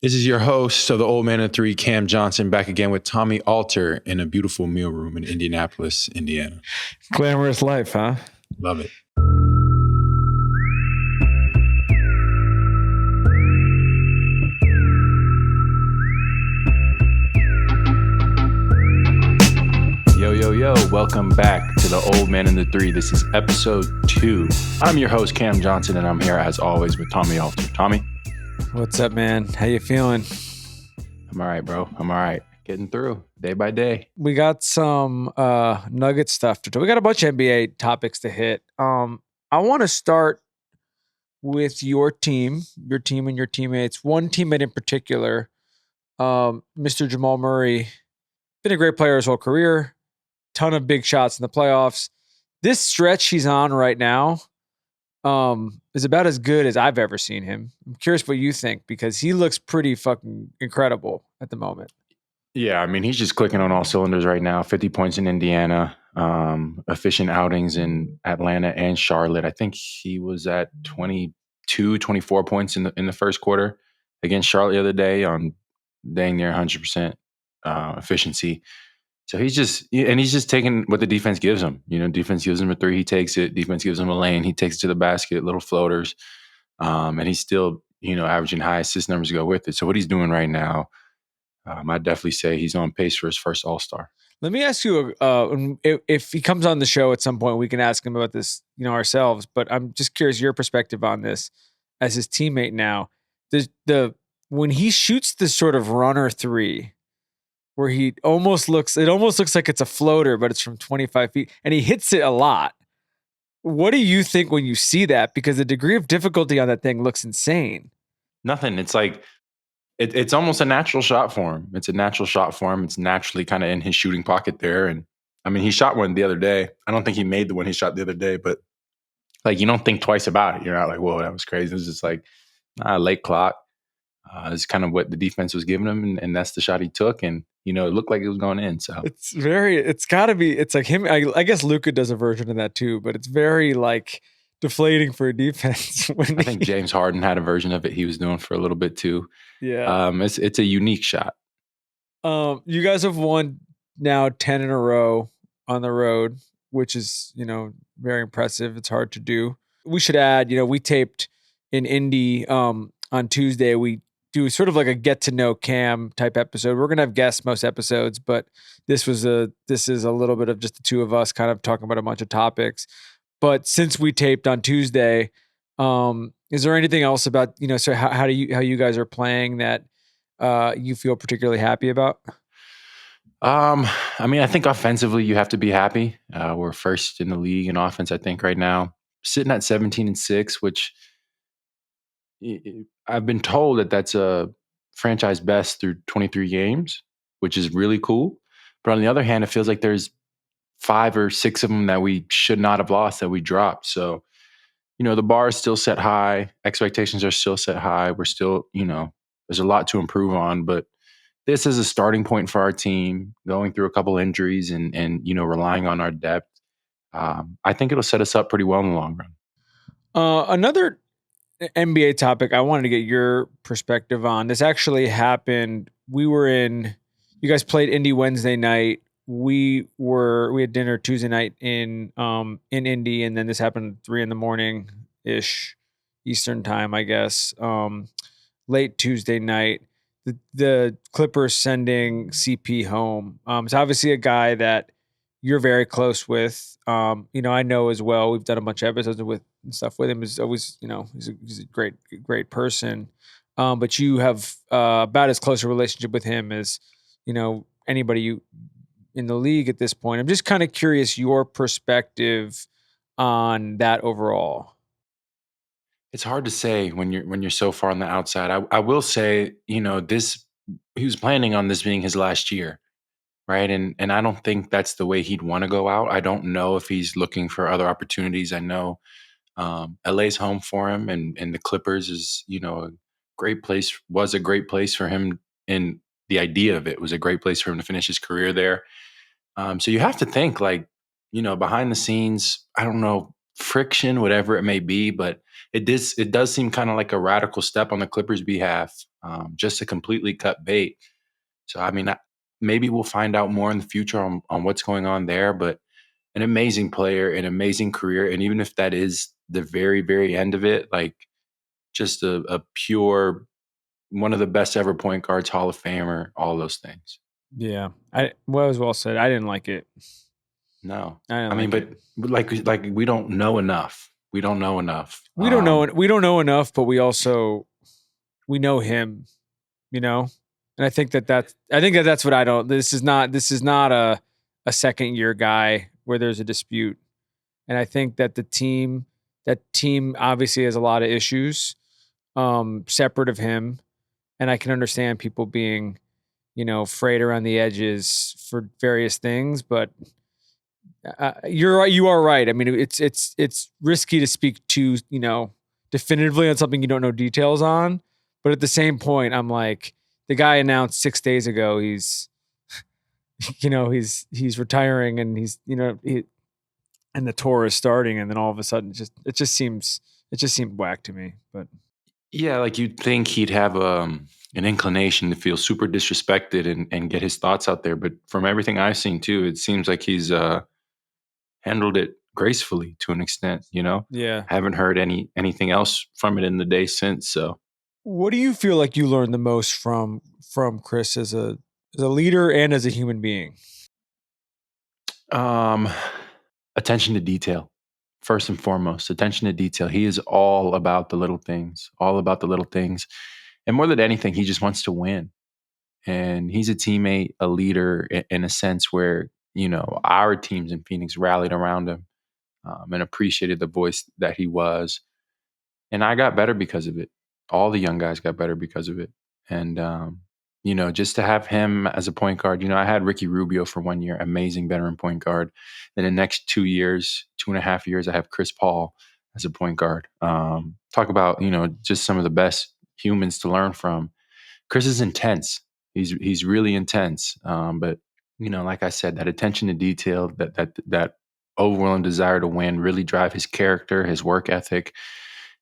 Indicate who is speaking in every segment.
Speaker 1: This is your host of the Old Man of Three, Cam Johnson, back again with Tommy Alter in a beautiful meal room in Indianapolis, Indiana.
Speaker 2: Glamorous life, huh?
Speaker 1: Love it. Yo, welcome back to the Old Man and the Three. This is episode 2. I'm your host, Cam Johnson, and I'm here as always with Tommy Alter. Tommy?
Speaker 2: What's up, man? How you feeling?
Speaker 1: I'm all right, bro. I'm all right. Getting through day by day.
Speaker 2: We got some nugget stuff to do. We got a bunch of NBA topics to hit. I want to start with your team and your teammates. One teammate in particular, Mr. Jamal Murray, been a great player his whole career. Ton of big shots in the playoffs. This stretch he's on right now is about as good as I've ever seen him. I'm curious what you think because he looks pretty fucking incredible at the moment.
Speaker 1: Yeah, I mean, he's just clicking on all cylinders right now. 50 points in Indiana, efficient outings in Atlanta and Charlotte. I think he was at 22, 24 points in the first quarter against Charlotte the other day on dang near 100% efficiency. So he's just taking what the defense gives him. You know, defense gives him a three, he takes it. Defense gives him a lane, he takes it to the basket, little floaters. And he's still, averaging high assist numbers to go with it. So what he's doing right now, I'd definitely say he's on pace for his first All-Star.
Speaker 2: Let me ask you, if he comes on the show at some point, we can ask him about this, ourselves. But I'm just curious your perspective on this as his teammate now. When he shoots this sort of runner three, where it almost looks like it's a floater, but it's from 25 feet, and he hits it a lot. What do you think when you see that? Because the degree of difficulty on that thing looks insane.
Speaker 1: Nothing. It's like it's almost a natural shot for him. It's a natural shot for him. It's naturally kind of in his shooting pocket there. And I mean, he shot one the other day. I don't think he made the one he shot the other day, but like you don't think twice about it. You're not like, whoa, that was crazy. It was just like late clock. It's kind of what the defense was giving him, and that's the shot he took. And it looked like it was going in. So
Speaker 2: it's got to be. It's like him. I guess Luka does a version of that too, but it's very like deflating for a defense.
Speaker 1: I think James Harden had a version of it he was doing for a little bit too.
Speaker 2: Yeah.
Speaker 1: It's a unique shot.
Speaker 2: You guys have won now 10 in a row on the road, which is, very impressive. It's hard to do. We should add, we taped in Indy on Tuesday. We do sort of like a get to know Cam type episode. We're going to have guests most episodes, but this is a little bit of just the two of us kind of talking about a bunch of topics. But since we taped on Tuesday, is there anything else about, so how you guys are playing that you feel particularly happy about?
Speaker 1: I mean, I think offensively you have to be happy. We're first in the league in offense, I think, right now. Sitting at 17-6, which I've been told that that's a franchise best through 23 games, which is really cool. But on the other hand, it feels like there's 5 or 6 of them that we should not have lost, that we dropped. So, the bar is still set high. Expectations are still set high. We're still, there's a lot to improve on. But this is a starting point for our team, going through a couple injuries and relying on our depth. I think it'll set us up pretty well in the long run.
Speaker 2: Another NBA topic I wanted to get your perspective on. This actually happened. You guys played Indy Wednesday night. We had dinner Tuesday night in Indy, and then this happened 3 a.m. ish Eastern time, I guess. Late Tuesday night. The Clippers sending CP home. It's obviously a guy that you're very close with. I know as well. We've done a bunch of episodes with and stuff with him. Is always, he's a great person. But you have about as close a relationship with him as anybody in the league at this point. I'm just kind of curious your perspective on that overall.
Speaker 1: It's hard to say when you're so far on the outside. I will say, he was planning on this being his last year, right? And I don't think that's the way he'd want to go out. I don't know if he's looking for other opportunities. I know LA's home for him, and the Clippers is, a great place, was a great place for him, and the idea of it was a great place for him to finish his career there. So you have to think like, behind the scenes, I don't know, friction, whatever it may be, but it does seem kind of like a radical step on the Clippers' behalf just to completely cut bait. So, I mean, maybe we'll find out more in the future on what's going on there, but an amazing player, an amazing career. And even if that is the very, very end of it, like just a pure, one of the best ever point guards, Hall of Famer, all those things.
Speaker 2: Yeah. Well, as well said. I didn't like it.
Speaker 1: No,
Speaker 2: I didn't
Speaker 1: I mean,
Speaker 2: like it.
Speaker 1: but like we don't know enough. We don't know enough.
Speaker 2: We don't know. We don't know enough, but we know him. You know, and I think that's what I don't. This is not a second year guy where there's a dispute, and I think that that team obviously has a lot of issues, separate of him, and I can understand people being, frayed around the edges for various things, but you're right. You are right. I mean, it's risky to speak too, definitively on something you don't know details on. But at the same point, I'm like, the guy announced 6 days ago he's, he's retiring, and and the tour is starting, and then all of a sudden, it just seemed whack to me. But
Speaker 1: Yeah, like you'd think he'd have an inclination to feel super disrespected and get his thoughts out there. But from everything I've seen too, it seems like he's handled it gracefully to an extent.
Speaker 2: yeah,
Speaker 1: Haven't heard anything else from it in the day since. So,
Speaker 2: what do you feel like you learned the most from Chris as a leader and as a human being?
Speaker 1: um, attention to detail. First and foremost, attention to detail. He is all about the little things, all about the little things. And more than anything, he just wants to win. And he's a teammate, a leader in a sense where, our teams in Phoenix rallied around him and appreciated the voice that he was. And I got better because of it. All the young guys got better because of it. And, just to have him as a point guard, I had Ricky Rubio for 1 year, amazing veteran point guard. Then the next 2 years, 2.5 years, I have Chris Paul as a point guard. Talk about, just some of the best humans to learn from. Chris is intense. He's really intense. But like I said, that attention to detail, that overwhelming desire to win, really drive his character, his work ethic,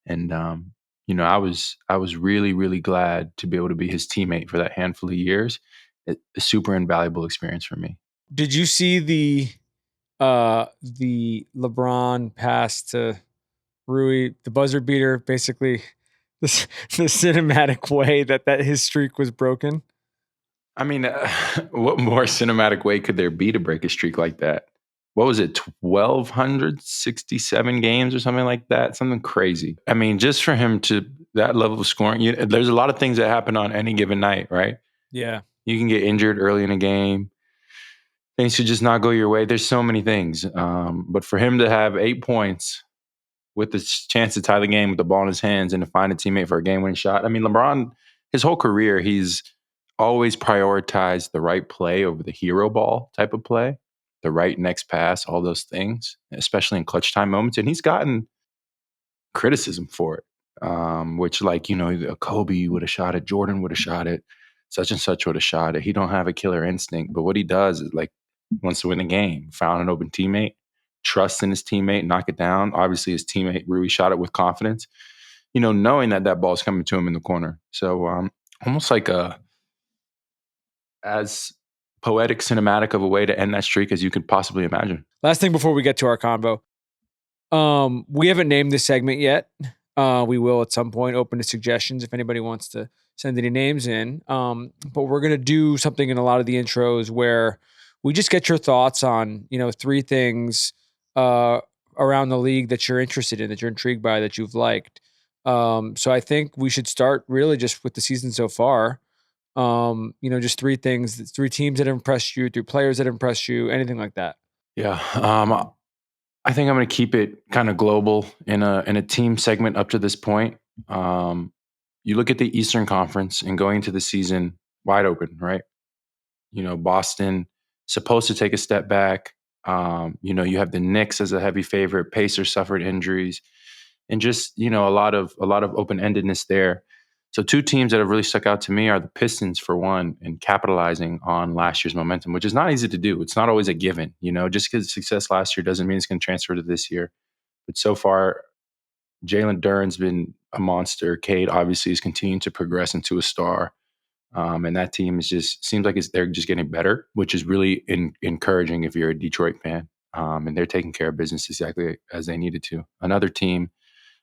Speaker 1: and I was really really glad to be able to be his teammate for that handful of years. A super invaluable experience for me.
Speaker 2: Did you see the LeBron pass to Rui, the buzzer beater, basically the cinematic way that his streak was broken?
Speaker 1: I mean, what more cinematic way could there be to break a streak like that? What was it, 1,267 games or something like that? Something crazy. I mean, just for him to that level of scoring, there's a lot of things that happen on any given night, right?
Speaker 2: Yeah.
Speaker 1: You can get injured early in a game. Things should just not go your way. There's so many things. But for him to have 8 points with the chance to tie the game with the ball in his hands and to find a teammate for a game-winning shot. I mean, LeBron, his whole career, he's always prioritized the right play over the hero ball type of play, the right next pass, all those things, especially in clutch time moments. And he's gotten criticism for it, which, like, Kobe would have shot it, Jordan would have shot it, such and such would have shot it. He don't have a killer instinct, but what he does is, like, wants to win a game, found an open teammate, trust in his teammate, knock it down. Obviously, his teammate Rui shot it with confidence, knowing that ball's coming to him in the corner. So almost like as poetic, cinematic of a way to end that streak as you could possibly imagine.
Speaker 2: Last thing before we get to our combo. We haven't named this segment yet. We will at some point. Open to suggestions if anybody wants to send any names in. But we're gonna do something in a lot of the intros where we just get your thoughts on, 3 things around the league that you're interested in, that you're intrigued by, that you've liked. So I think we should start really just with the season so far. Just 3 things, 3 teams that have impressed you, 3 players that have impressed you, anything like that.
Speaker 1: Yeah. I think I'm going to keep it kind of global in a team segment up to this point. You look at the Eastern Conference and going into the season wide open, right? Boston supposed to take a step back. You have the Knicks as a heavy favorite. Pacers suffered injuries, and just a lot of open endedness there. So 2 teams that have really stuck out to me are the Pistons, for one, and capitalizing on last year's momentum, which is not easy to do. It's not always a given, just because success last year doesn't mean it's going to transfer to this year. But so far, Jalen Duren's been a monster. Cade obviously is continuing to progress into a star. And that team seems like they're just getting better, which is really encouraging if you're a Detroit fan. And they're taking care of business exactly as they needed to. Another team,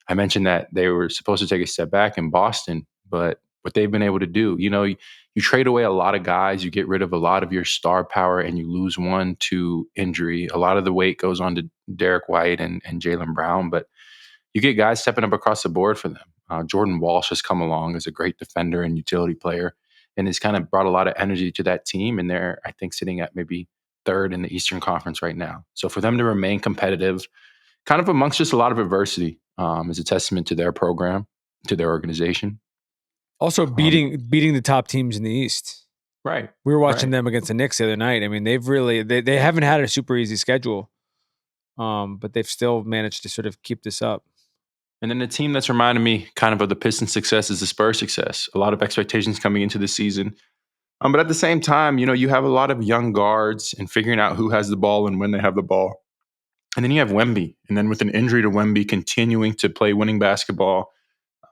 Speaker 1: I mentioned that they were supposed to take a step back in Boston, but what they've been able to do, you trade away a lot of guys, you get rid of a lot of your star power, and you lose one to injury. A lot of the weight goes on to Derek White and Jaylen Brown, but you get guys stepping up across the board for them. Jordan Walsh has come along as a great defender and utility player, and has kind of brought a lot of energy to that team. And they're, I think, sitting at maybe third in the Eastern Conference right now. So for them to remain competitive, kind of amongst just a lot of adversity, is a testament to their program, to their organization.
Speaker 2: Also beating the top teams in the East.
Speaker 1: Right.
Speaker 2: We were watching them against the Knicks the other night. I mean, they haven't had a super easy schedule, but they've still managed to sort of keep this up.
Speaker 1: And then the team that's reminded me kind of the Pistons' success is the Spurs' success. A lot of expectations coming into the season. But at the same time, you have a lot of young guards and figuring out who has the ball and when they have the ball. And then you have Wemby. And then with an injury to Wemby, continuing to play winning basketball.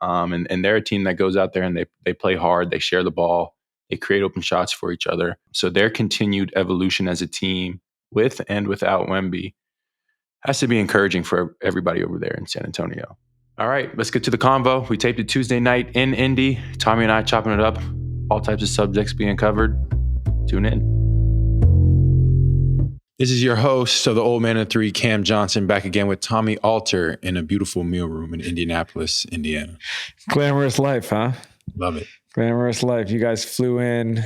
Speaker 1: And they're a team that goes out there and they play hard. They share the ball. They create open shots for each other. So their continued evolution as a team with and without Wemby has to be encouraging for everybody over there in San Antonio. All right, let's get to the convo. We taped it Tuesday night in Indy. Tommy and I chopping it up. All types of subjects being covered. Tune in. This is your host of the Old Man of Three, Cam Johnson, back again with Tommy Alter in a beautiful meal room in Indianapolis, Indiana.
Speaker 2: Glamorous life, huh?
Speaker 1: Love it.
Speaker 2: Glamorous life. You guys flew in.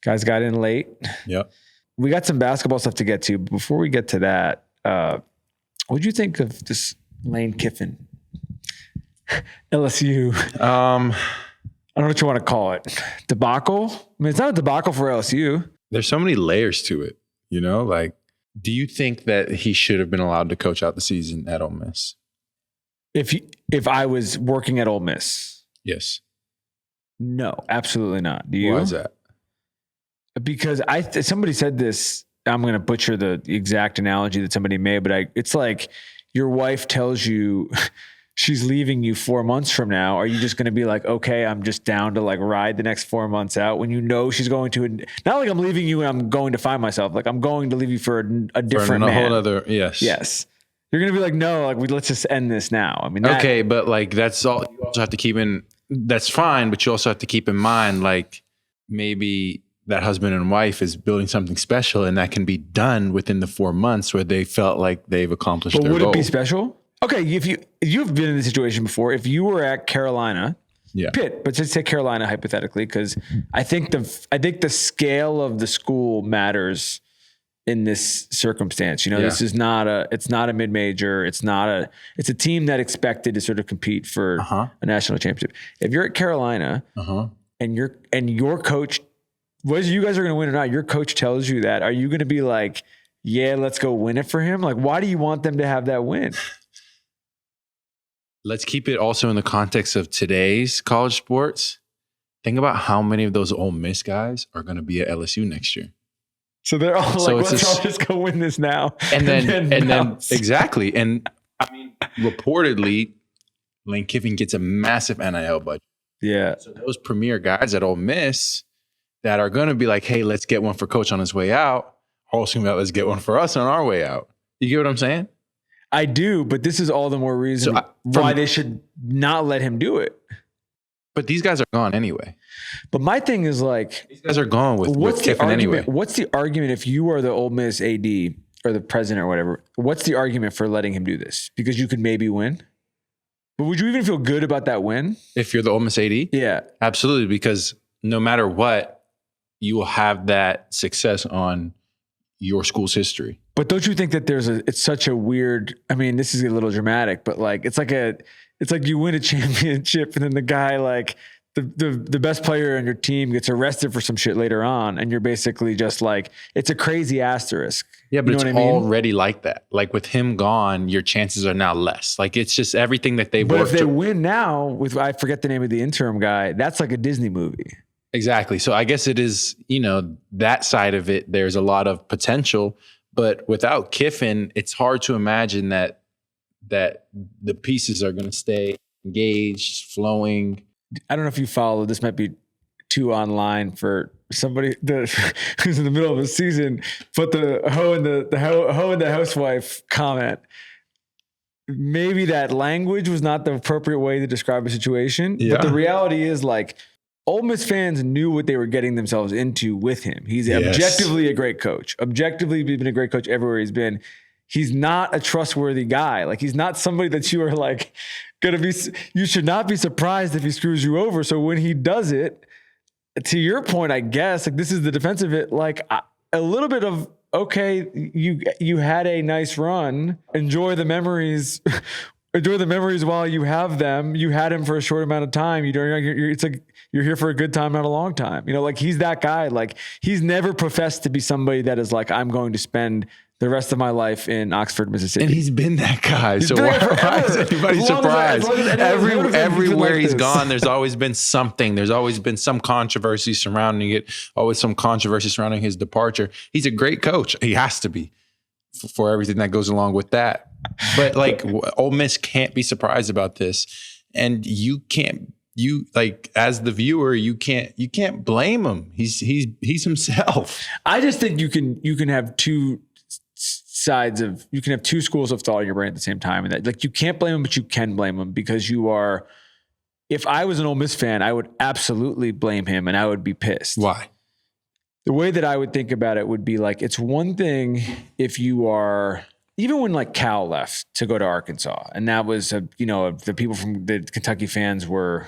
Speaker 2: Guys got in late.
Speaker 1: Yep.
Speaker 2: We got some basketball stuff to get to. But before we get to that, what'd you think of this Lane Kiffin? LSU. I don't know what you want to call it. Debacle? I mean, it's not a debacle for LSU.
Speaker 1: There's so many layers to it, do you think that he should have been allowed to coach out the season at Ole Miss?
Speaker 2: If I was working at Ole Miss?
Speaker 1: Yes.
Speaker 2: No, absolutely not. Do you?
Speaker 1: Why is that?
Speaker 2: Because somebody said this, I'm going to butcher the exact analogy that somebody made, but it's like your wife tells you she's leaving you 4 months from now. Are you just going to be like, okay, I'm just down to ride the next 4 months out when she's going to, not like I'm leaving you and I'm going to find myself. Like I'm going to leave you for a different man.
Speaker 1: Whole other, yes.
Speaker 2: Yes. You're going to be like, no, let's just end this now. I mean,
Speaker 1: okay, but that's all you also have to keep in. That's fine. But you also have to keep in mind, maybe that husband and wife is building something special and that can be done within the 4 months where they felt like they've accomplished their goal.
Speaker 2: Would it be special? Okay, if you've been in this situation before, if you were at Carolina, Pitt, but let's say Carolina hypothetically, because I think the scale of the school matters in this circumstance. This is it's not a mid-major. It's a team that expected to sort of compete for a national championship. If you're at Carolina and your coach, whether you guys are going to win or not, your coach tells you that, are you going to be like, yeah, let's go win it for him? Why do you want them to have that win?
Speaker 1: Let's keep it also in the context of today's college sports. Think about how many of those Ole Miss guys are going to be at LSU next year.
Speaker 2: So they're all let's all just go win this now.
Speaker 1: And then exactly. And I mean, reportedly, Lane Kiffin gets a massive NIL budget.
Speaker 2: Yeah.
Speaker 1: So those premier guys at Ole Miss that are going to be like, hey, let's get one for coach on his way out. Also, let's get one for us on our way out. You get what I'm saying?
Speaker 2: I do, but this is all the more reason why they should not let him do it.
Speaker 1: But these guys are gone anyway.
Speaker 2: But my thing is
Speaker 1: these guys are gone with Kiffin anyway.
Speaker 2: What's the argument if you are the Ole Miss AD or the president or whatever? What's the argument for letting him do this? Because you could maybe win. But would you even feel good about that win? If
Speaker 1: you're the Ole Miss AD?
Speaker 2: Yeah.
Speaker 1: Absolutely, because no matter what, you will have that success on your school's history.
Speaker 2: But don't you think that it's such a weird, I mean, this is a little dramatic, but it's like you win a championship and then the guy, the best player on your team gets arrested for some shit later on. And you're basically just it's a crazy asterisk.
Speaker 1: Yeah, but it's already like that. With him gone, your chances are now less. It's just everything that they've worked.
Speaker 2: But if they win now I forget the name of the interim guy, that's like a Disney movie.
Speaker 1: Exactly. So I guess it is, that side of it, there's a lot of potential, but without Kiffin, it's hard to imagine that the pieces are going to stay engaged, flowing.
Speaker 2: I don't know if you follow. This might be too online for somebody who's in the middle of a season. But the hoe and the housewife comment. Maybe that language was not the appropriate way to describe a situation. Yeah. But the reality is, like, Ole Miss fans knew what they were getting themselves into with him. He's objectively a great coach. Objectively, he's been a great coach everywhere he's been. He's not a trustworthy guy. Like, he's not somebody that you are like going to be, you should not be surprised if he screws you over. So when he does it, to your point, I guess, like, this is the defense of it, like a little bit of, okay, you had a nice run. Enjoy the memories. Enjoy the memories while you have them. You had him for a short amount of time. It's like you're here for a good time, not a long time. You know, like, he's that guy. Like, he's never professed to be somebody that is like, I'm going to spend the rest of my life in Oxford, Mississippi.
Speaker 1: And he's been that guy. So why is anybody surprised? Everywhere he's gone, there's always been something. There's always been some controversy surrounding it. Always some controversy surrounding his departure. He's a great coach. He has to be for everything that goes along with that. But like, Ole Miss can't be surprised about this. And you like, as the viewer, you can't blame him. He's himself.
Speaker 2: I just think you can have two sides of, you can have two schools of thought in your brain at the same time. And that, like, you can't blame him, but you can blame him because you are, if I was an Ole Miss fan, I would absolutely blame him and I would be pissed.
Speaker 1: Why?
Speaker 2: The way that I would think about it would be like, it's one thing if you are, even when like Cal left to go to Arkansas, and that was, the people from the Kentucky fans were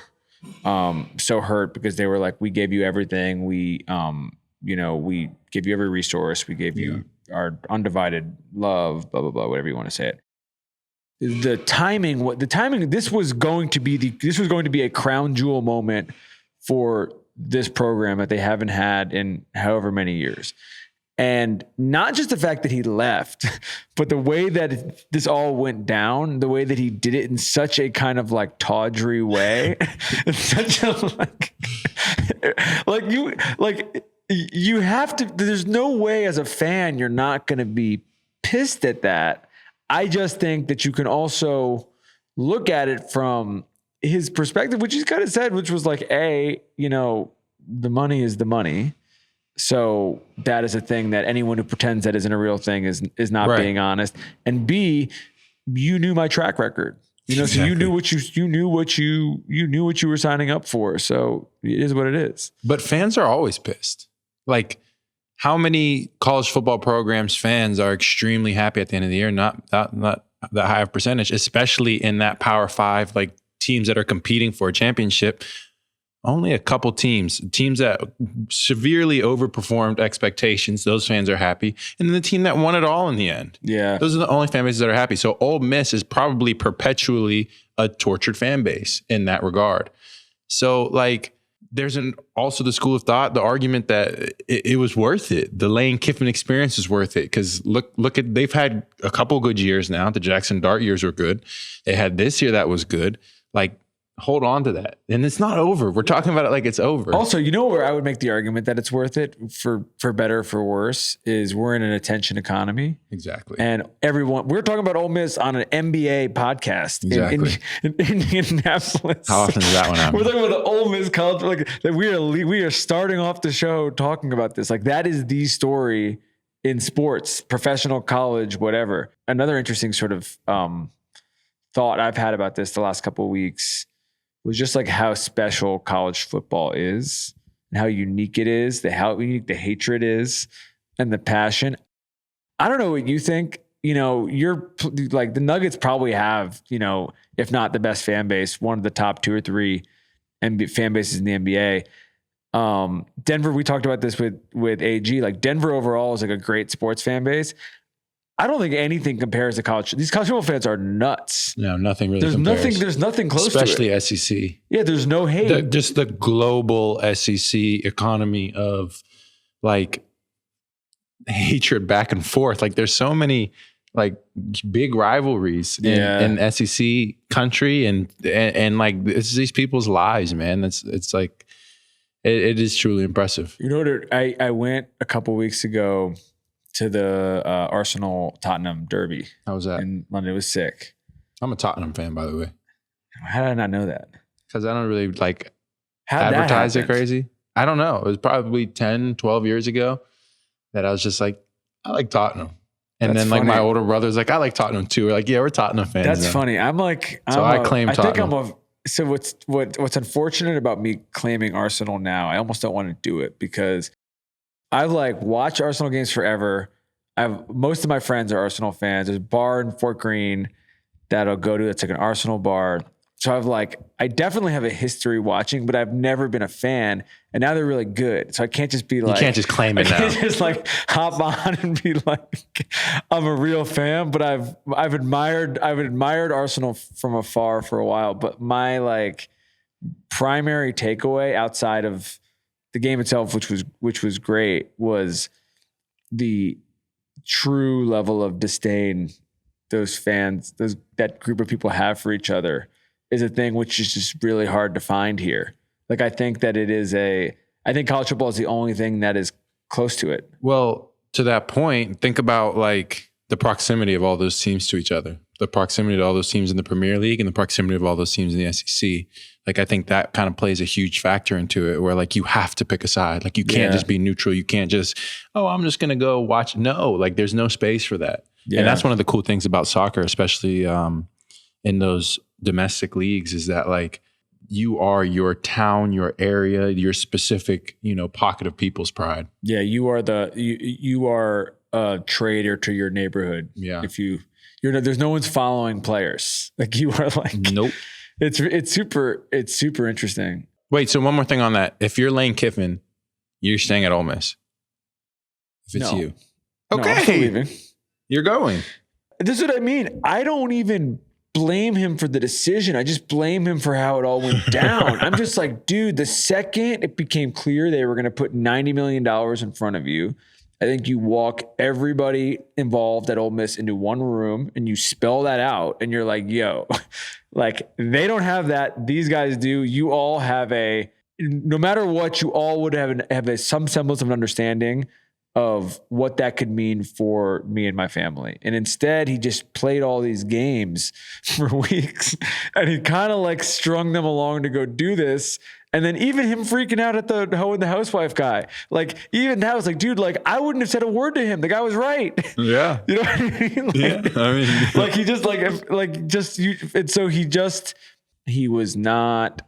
Speaker 2: so hurt because they were like, we gave you everything. We gave you every resource. We gave you our undivided love, blah, blah, blah, whatever you want to say it. The timing, this was going to be a crown jewel moment for this program that they haven't had in however many years. And not just the fact that he left, but the way that this all went down, the way that he did it in such a kind of like tawdry way, such a you have to, there's no way as a fan you're not going to be pissed at that. I just think that you can also look at it from his perspective, which he's kind of said, which was like, the money is the money. So that is a thing that anyone who pretends that isn't a real thing is not right. Being honest. And B, you knew my track record. Exactly. So you knew what you were signing up for. So it is what it is.
Speaker 1: But fans are always pissed. Like, how many college football programs fans are extremely happy at the end of the year? Not that high of percentage, especially in that Power Five, like teams that are competing for a championship. Only a couple teams that severely overperformed expectations, those fans are happy. And then the team that won it all in the end. Yeah. Those are the only fan bases that are happy. So Ole Miss is probably perpetually a tortured fan base in that regard. So like, there's also the school of thought, the argument that it was worth it. The Lane Kiffin experience is worth it. Because look at, they've had a couple good years now. The Jackson Dart years were good. They had this year that was good. Like, hold on to that. And it's not over. We're talking about it like it's over.
Speaker 2: Also, where I would make the argument that it's worth it for better or for worse is we're in an attention economy.
Speaker 1: Exactly.
Speaker 2: And we're talking about Ole Miss on an NBA podcast in Indianapolis.
Speaker 1: How often does that one happen?
Speaker 2: We're talking about the Ole Miss culture. Like, that we are starting off the show talking about this. Like, that is the story in sports, professional, college, whatever. Another interesting sort of thought I've had about this the last couple of weeks was just like how special college football is and how unique it is, how unique the hatred is and the passion. I don't know what you think. You're like, the Nuggets probably have, if not the best fan base, one of the top 2 or 3 fan bases in the NBA. Denver, we talked about this with AG. Like, Denver overall is like a great sports fan base. I don't think anything compares to college. These college football fans are nuts.
Speaker 1: No, nothing really compares.
Speaker 2: There's nothing close
Speaker 1: especially
Speaker 2: to it.
Speaker 1: Especially SEC.
Speaker 2: Yeah, there's no hate.
Speaker 1: Just the global SEC economy of like hatred back and forth. Like, there's so many like big rivalries in SEC country and like these people's lives, man. It's like it is truly impressive.
Speaker 2: I went a couple weeks ago to the Arsenal Tottenham derby.
Speaker 1: How was that?
Speaker 2: In London. It was sick.
Speaker 1: I'm a Tottenham fan, by the way.
Speaker 2: How did I not know that?
Speaker 1: Because I don't really like
Speaker 2: How'd that
Speaker 1: advertise it
Speaker 2: happen?
Speaker 1: crazy. I don't know. It was probably 10, 12 years ago that I was just like, I like Tottenham. And
Speaker 2: That's
Speaker 1: then like my
Speaker 2: funny.
Speaker 1: older brother's like, I like Tottenham too. We're like, yeah, we're Tottenham fans.
Speaker 2: That's
Speaker 1: now.
Speaker 2: funny. I'm like,
Speaker 1: So I claim
Speaker 2: I think
Speaker 1: Tottenham.
Speaker 2: so what's unfortunate about me claiming Arsenal now, I almost don't want to do it because I've like watched Arsenal games forever. Most of my friends are Arsenal fans. There's a bar in Fort Greene that I'll go to. It's like an Arsenal bar. So I definitely have a history watching, but I've never been a fan. And now they're really good. So I can't just be like,
Speaker 1: you can't just claim it
Speaker 2: I
Speaker 1: now.
Speaker 2: can't just like hop on and be like, I'm a real fan. But I've admired Arsenal from afar for a while. But my like primary takeaway outside of the game itself, which was great, was the true level of disdain those fans, that group of people have for each other is a thing which is just really hard to find here. Like, I think that I think college football is the only thing that is close to it.
Speaker 1: Well, to that point, think about like the proximity of all those teams to each other, the proximity to all those teams in the Premier League and the proximity of all those teams in the SEC. Like, I think that kind of plays a huge factor into it where like you have to pick a side. Like you can't just be neutral. You can't just, I'm just going to go watch. No, like there's no space for that. Yeah. And that's one of the cool things about soccer, especially in those domestic leagues, is that like you are your town, your area, your specific, pocket of people's pride.
Speaker 2: Yeah, you are you are a traitor to your neighborhood.
Speaker 1: Yeah,
Speaker 2: if there's no one's following players. Like you are like,
Speaker 1: nope.
Speaker 2: It's super interesting.
Speaker 1: Wait, so one more thing on that. If you're Lane Kiffin, you're staying at Ole Miss. If it's you, okay,
Speaker 2: I'm still leaving.
Speaker 1: You're going.
Speaker 2: This is what I mean. I don't even blame him for the decision. I just blame him for how it all went down. I'm just like, dude, the second it became clear they were going to put $90 million in front of you, I think you walk everybody involved at Ole Miss into one room and you spell that out and you're like, yo, like they don't have that. These guys do. You all have no matter what, you all would have some semblance of an understanding of what that could mean for me and my family. And instead, he just played all these games for weeks and he kind of like strung them along to go do this. And then even him freaking out at the housewife guy, like even that was like, dude, like I wouldn't have said a word to him. The guy was right.
Speaker 1: Yeah.
Speaker 2: You know what I mean? Like,
Speaker 1: yeah. I mean,
Speaker 2: like he just and so he was not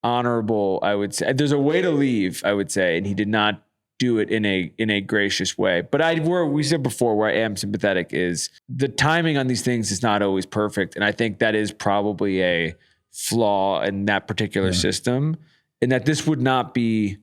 Speaker 2: honorable, I would say. There's a way to leave, I would say, and he did not do it in a gracious way. But we said before, where I am sympathetic is the timing on these things is not always perfect. And I think that is probably a flaw in that particular system, and that this would not be,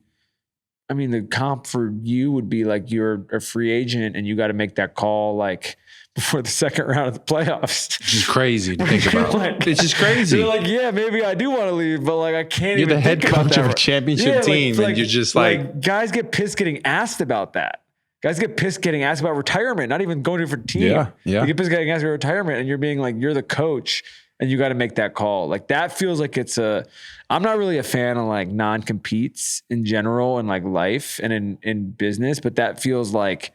Speaker 2: I mean, the comp for you would be like you're a free agent and you got to make that call like before the second round of the playoffs.
Speaker 1: Which is crazy to think about.
Speaker 2: Like,
Speaker 1: it's just crazy.
Speaker 2: You're like, yeah, maybe I do want to leave, but like I can't
Speaker 1: You're
Speaker 2: even
Speaker 1: the head
Speaker 2: think about
Speaker 1: coach
Speaker 2: that.
Speaker 1: of a championship team and you're just like
Speaker 2: guys get pissed getting asked about that. Guys get pissed getting asked about retirement, not even going to a different team.
Speaker 1: Yeah.
Speaker 2: They get pissed getting asked about retirement and you're being like, you're the coach and you got to make that call. Like that feels like I'm not really a fan of like non-competes in general in like life and in business, but that feels like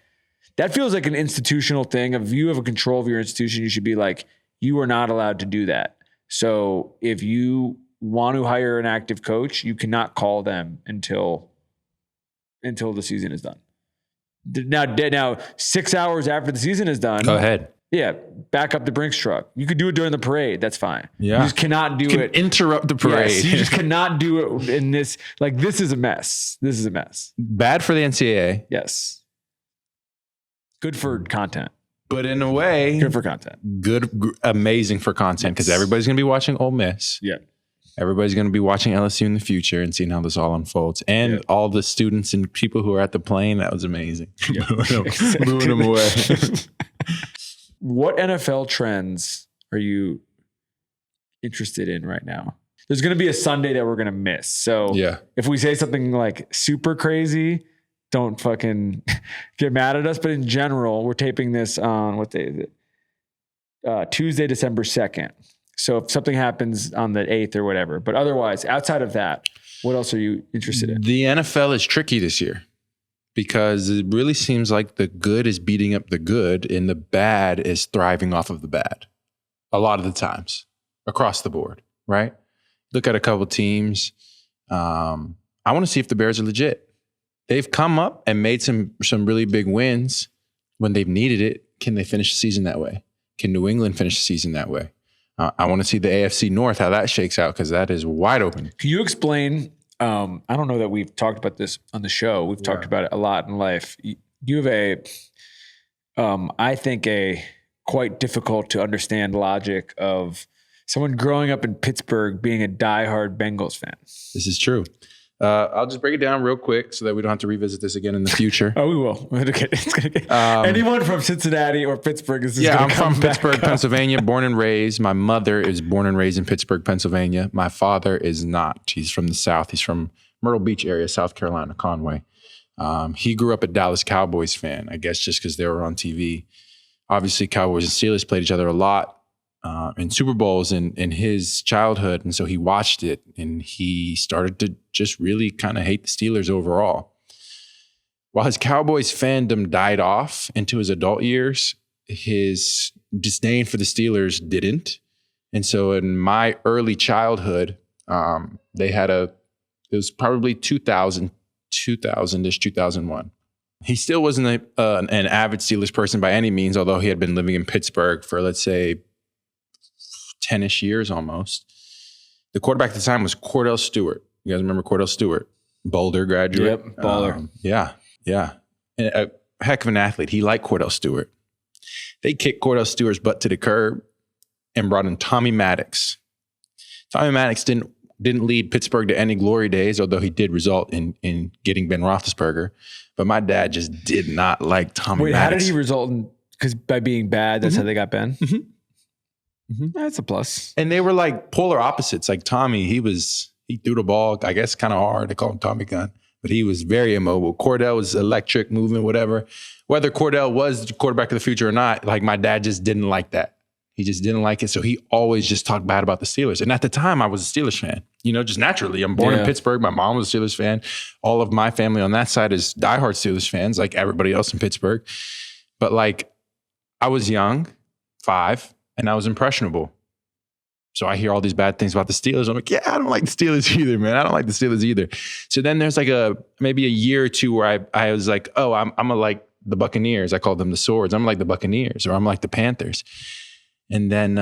Speaker 2: an institutional thing. If you have a control of your institution, you should be like, you are not allowed to do that. So if you want to hire an active coach, you cannot call them until the season is done. Now 6 hours after the season is done,
Speaker 1: go ahead.
Speaker 2: Yeah, back up the Brinks truck. You could do it during the parade. That's fine.
Speaker 1: Yeah.
Speaker 2: You just cannot do it.
Speaker 1: Interrupt the parade.
Speaker 2: Yes, you just cannot do it in this. Like, this is a mess. This is a mess.
Speaker 1: Bad for the NCAA.
Speaker 2: Yes. Good for content.
Speaker 1: But in a way,
Speaker 2: good for content.
Speaker 1: Amazing for content because everybody's going to be watching Ole Miss.
Speaker 2: Yeah.
Speaker 1: Everybody's going to be watching LSU in the future and seeing how this all unfolds. And all the students and people who are at the plane, that was amazing. Yeah. Moving them away.
Speaker 2: What NFL trends are you interested in right now? There's going to be a Sunday that we're going to miss. So if we say something like super crazy, don't fucking get mad at us. But in general, we're taping this on, what day is it? Tuesday, December 2nd. So if something happens on the 8th or whatever, but otherwise, outside of that, what else are you interested in?
Speaker 1: The NFL is tricky this year because it really seems like the good is beating up the good and the bad is thriving off of the bad a lot of the times. across the board, right? Look at a couple teams. I want to see if the Bears are legit. They've come up and made some really big wins when they've needed it. Can they finish the season that way? Can New England finish the season that way? I want to see the AFC North, how that shakes out, because that is wide open.
Speaker 2: Can you explain? I don't know that we've talked about this on the show. We've talked about it a lot in life. You have I think a quite difficult to understand logic of someone growing up in Pittsburgh being a diehard Bengals fan.
Speaker 1: This is true. I'll just break it down real quick so that we don't have to revisit this again in the future.
Speaker 2: Oh, we will. Okay. It's gonna get, anyone from Cincinnati or Pittsburgh is
Speaker 1: I'm from Pittsburgh, Pennsylvania, born and raised. My mother is born and raised in Pittsburgh, Pennsylvania. My father is not. He's from the South. He's from Myrtle Beach area, South Carolina, Conway. He grew up a Dallas Cowboys fan, I guess just because they were on TV. Obviously, Cowboys and Steelers played each other a lot in Super Bowls in his childhood. And so he watched it and he started to just really kind of hate the Steelers overall. While his Cowboys fandom died off into his adult years, his disdain for the Steelers didn't. And so in my early childhood, it was probably 2000-ish, 2001. He still wasn't an avid Steelers person by any means, although he had been living in Pittsburgh for, let's say, 10-ish years almost. The quarterback at the time was Cordell Stewart. You guys remember Cordell Stewart? Boulder graduate.
Speaker 2: Yep, baller.
Speaker 1: Yeah. And a heck of an athlete. He liked Cordell Stewart. They kicked Cordell Stewart's butt to the curb and brought in Tommy Maddox. Tommy Maddox didn't lead Pittsburgh to any glory days, although he did result in getting Ben Roethlisberger. But my dad just did not like Tommy Maddox.
Speaker 2: How did he result in? Because by being bad, that's how they got Ben? That's a plus.
Speaker 1: And they were like polar opposites. Like Tommy, he threw the ball, I guess, kind of hard. They call him Tommy Gun. But he was very immobile. Cordell was electric, movement, whatever. Whether Cordell was the quarterback of the future or not, like my dad just didn't like that. He just didn't like it. So he always just talked bad about the Steelers. And at the time, I was a Steelers fan. Just naturally. I'm born in Pittsburgh. My mom was a Steelers fan. All of my family on that side is diehard Steelers fans, like everybody else in Pittsburgh. But like, I was young, 5, and I was impressionable. So I hear all these bad things about the Steelers. I'm like, yeah, I don't like the Steelers either, man. I don't like the Steelers either. So then there's like maybe a year or two where I was like, oh, I'm like the Buccaneers. I called them the Swords. I'm like the Buccaneers, or I'm like the Panthers. And then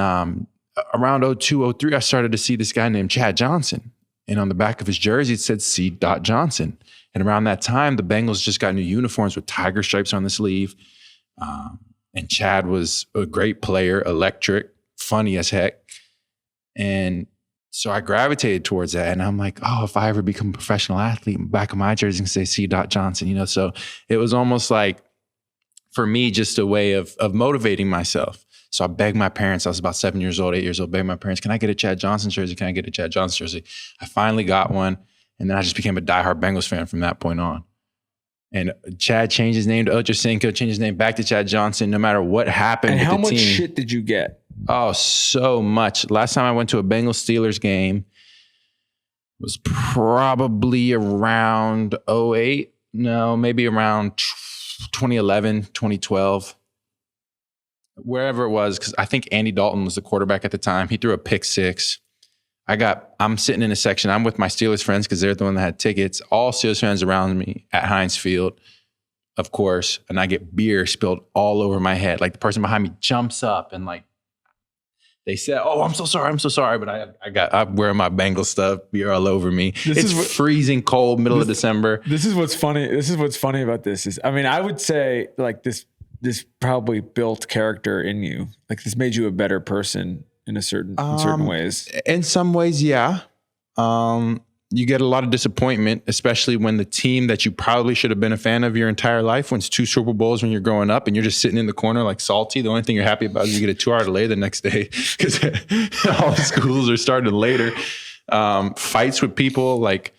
Speaker 1: around 02, 03, I started to see this guy named Chad Johnson. And on the back of his jersey, it said C. Johnson. And around that time, the Bengals just got new uniforms with tiger stripes on the sleeve. And Chad was a great player, electric, funny as heck. And so I gravitated towards that. And I'm like, oh, if I ever become a professional athlete, back of my jersey can say C. Johnson, So it was almost like, for me, just a way of motivating myself. So I begged my parents. I was about 7 years old, 8 years old, begged my parents, can I get a Chad Johnson jersey? Can I get a Chad Johnson jersey? I finally got one. And then I just became a diehard Bengals fan from that point on. And Chad changed his name to Ochocinco, changed his name back to Chad Johnson, no matter what happened with the team.
Speaker 2: And how much shit did you get?
Speaker 1: Oh, so much. Last time I went to a Bengals-Steelers game was probably around 08. No, maybe around 2011, 2012. Wherever it was, because I think Andy Dalton was the quarterback at the time. He threw a pick 6. I'm sitting in a section. I'm with my Steelers friends because they're the one that had tickets. All Steelers fans around me at Heinz Field, of course. And I get beer spilled all over my head. Like the person behind me jumps up and like they said, "Oh, I'm so sorry." But I'm wearing my Bengals stuff, beer all over me. It's freezing cold, middle of December.
Speaker 2: This is what's funny. This is what's funny about this is, I would say like this probably built character in you. Like this made you a better person in certain ways.
Speaker 1: In some ways, yeah. You get a lot of disappointment, especially when the team that you probably should have been a fan of your entire life wins 2 Super Bowls when you're growing up and you're just sitting in the corner like salty. The only thing you're happy about is you get a 2-hour delay the next day because all the schools are starting later. Fights with people like,